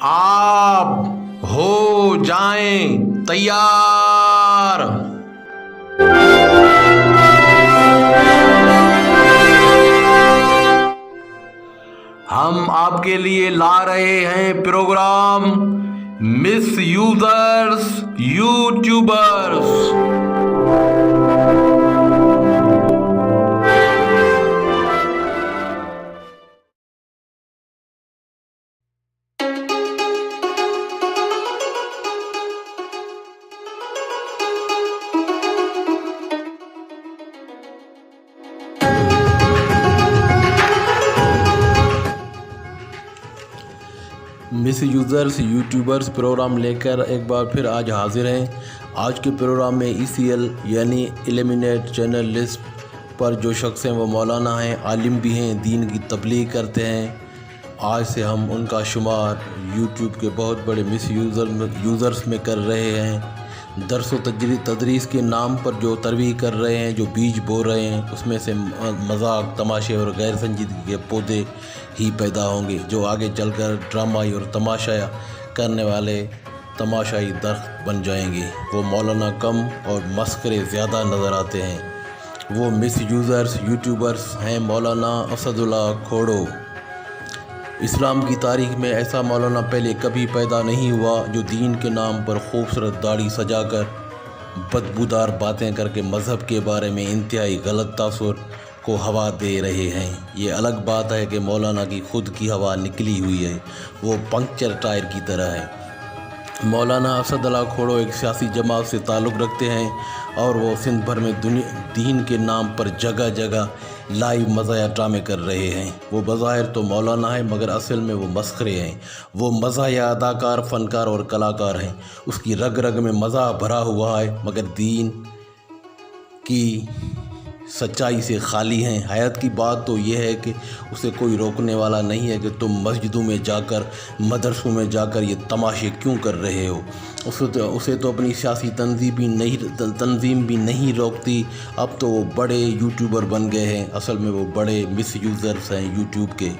आप हो जाएं तैयार। हम आपके लिए ला रहे हैं program miss users YouTubers. Miss users YouTubers program लेकर एक बार फिर आज हाजिर हैं। आज के प्रोग्राम में ECL यानी इल्यूमिनेट चैनल लिस्ट पर जो शख्स हैं वो मौलाना हैं, आलिम भी हैं, दीन की तबलीग करते हैं। आज से हम उनका शुमार यूट्यूब के बहुत बड़े मिस यूज़र्स में कर रहे हैं। दरस तदरीस के नाम पर जो तरवीह कर रहे हैं, जो बीज बो रहे हैं, उसमें से मजाक, तमाशे और गैर संजीदगी के पौधे ही पैदा होंगे जो आगे चलकर ड्रामाई और तमाशा करने वाले तमाशाई दरख्त बन जाएंगे। वो मौलाना कम और मस्करे ज़्यादा नज़र आते हैं। वो मिस यूज़र्स यूट्यूबर्स हैं मौलाना असदुल्ला खोड़ो। इस्लाम की तारीख़ में ऐसा मौलाना पहले कभी पैदा नहीं हुआ जो दीन के नाम पर खूबसूरत दाढ़ी सजाकर बदबूदार बातें करके मज़हब के बारे में इंतहाई गलत तासुर को हवा दे रहे हैं। ये अलग बात है कि मौलाना की खुद की हवा निकली हुई है, वो पंक्चर टायर की तरह है। मौलाना असदुल्ला खोड़ो एक सियासी जमात से ताल्लुक़ रखते हैं और वो सिंध भर में दीन के नाम पर जगह जगह लाइव मज़ाया ड्रामे कर रहे हैं। वो बज़ाहिर तो मौलाना है मगर असल में वो मस्खरे हैं। वो मज़ाया अदाकार, फ़नकार और कलाकार हैं। उसकी रग रग में मज़ा भरा हुआ है मगर दीन की सच्चाई से खाली हैं। हैरत की बात तो यह है कि उसे कोई रोकने वाला नहीं है कि तुम मस्जिदों में जाकर, मदरसों में जाकर ये तमाशे क्यों कर रहे हो। उसे तो अपनी सियासी तंजीम भी नहीं रोकती। अब तो वो बड़े यूट्यूबर बन गए हैं। असल में वो बड़े मिस यूज़र्स हैं यूट्यूब के।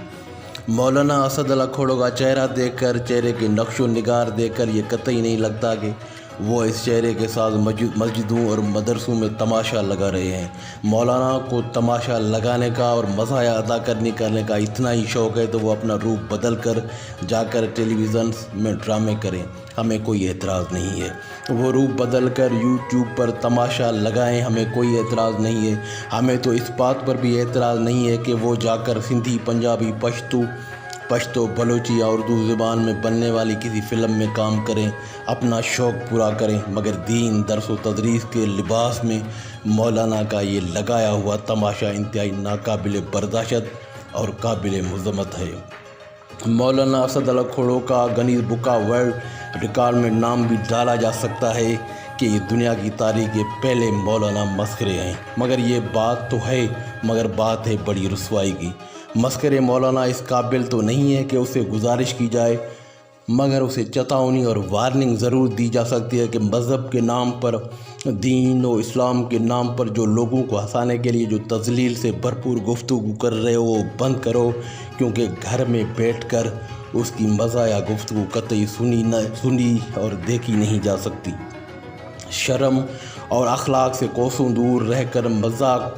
मौलाना असदुल्ला खोड़ो का चेहरा देखकर, चेहरे के नक्शो निगार देखकर ये कतई नहीं लगता कि वो इस चेहरे के साथ मस्जिदों और मदरसों में तमाशा लगा रहे हैं। मौलाना को तमाशा लगाने का और मज़ाया अदा करने का इतना ही शौक़ है तो वो अपना रूप बदल कर जाकर टेलीविज़न में ड्रामे करें, हमें कोई एतराज़ नहीं है। वो रूप बदल कर यूट्यूब पर तमाशा लगाएं, हमें कोई एतराज़ नहीं है। हमें तो इस बात पर भी एतराज़ नहीं है कि वो जाकर सिंधी, पंजाबी, पश्तो, बलोची या उर्दू ज़ुबान में बनने वाली किसी फ़िल्म में काम करें, अपना शौक़ पूरा करें, मगर दीन, दरस व तदरीस के लिबास में मौलाना का ये लगाया हुआ तमाशा इंतहाई नाकाबिल बर्दाश्त और काबिल मज़म्मत है। मौलाना असदुल्ला खोड़ो का Guinness book of world record में नाम भी डाला जा सकता है कि ये दुनिया की तारीख़ के पहले मौलाना मस्खरे हैं। मगर ये बात तो है, मगर बात है बड़ी रुसवाई की। मस्खरे मौलाना इस काबिल तो नहीं है कि उसे गुजारिश की जाए, मगर उसे चेतावनी और वार्निंग ज़रूर दी जा सकती है कि मज़हब के नाम पर, दीन और इस्लाम के नाम पर जो लोगों को हंसाने के लिए जो तज़लील से भरपूर गुफ्तगू कर रहे हो वो बंद करो, क्योंकि घर में बैठकर उसकी मज़ाया गुफ्तगू कतई सुनी और देखी नहीं जा सकती। शर्म और अखलाक से कोसों दूर रहकर मजाक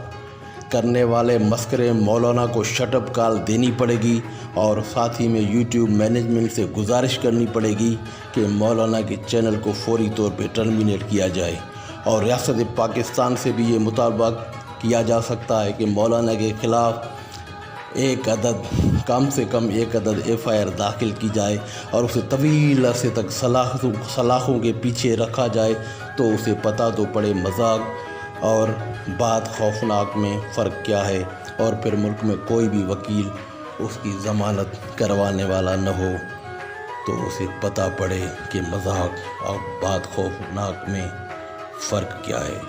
करने वाले मस्करे मौलाना को शटअप कॉल देनी पड़ेगी और साथ ही में यूट्यूब मैनेजमेंट से गुजारिश करनी पड़ेगी कि मौलाना के चैनल को फौरी तौर पे टर्मिनेट किया जाए। और रियासत पाकिस्तान से भी ये मुतालबा किया जा सकता है कि मौलाना के ख़िलाफ़ कम से कम एक अदद FIR दाखिल की जाए और उसे तवील अरसे तक सलाखों के पीछे रखा जाए तो उसे पता तो पड़े मजाक और बात खौफनाक में फ़र्क क्या है, और फिर मुल्क में कोई भी वकील उसकी ज़मानत करवाने वाला न हो तो उसे पता पड़े कि मजाक और बात खौफनाक में फ़र्क क्या है।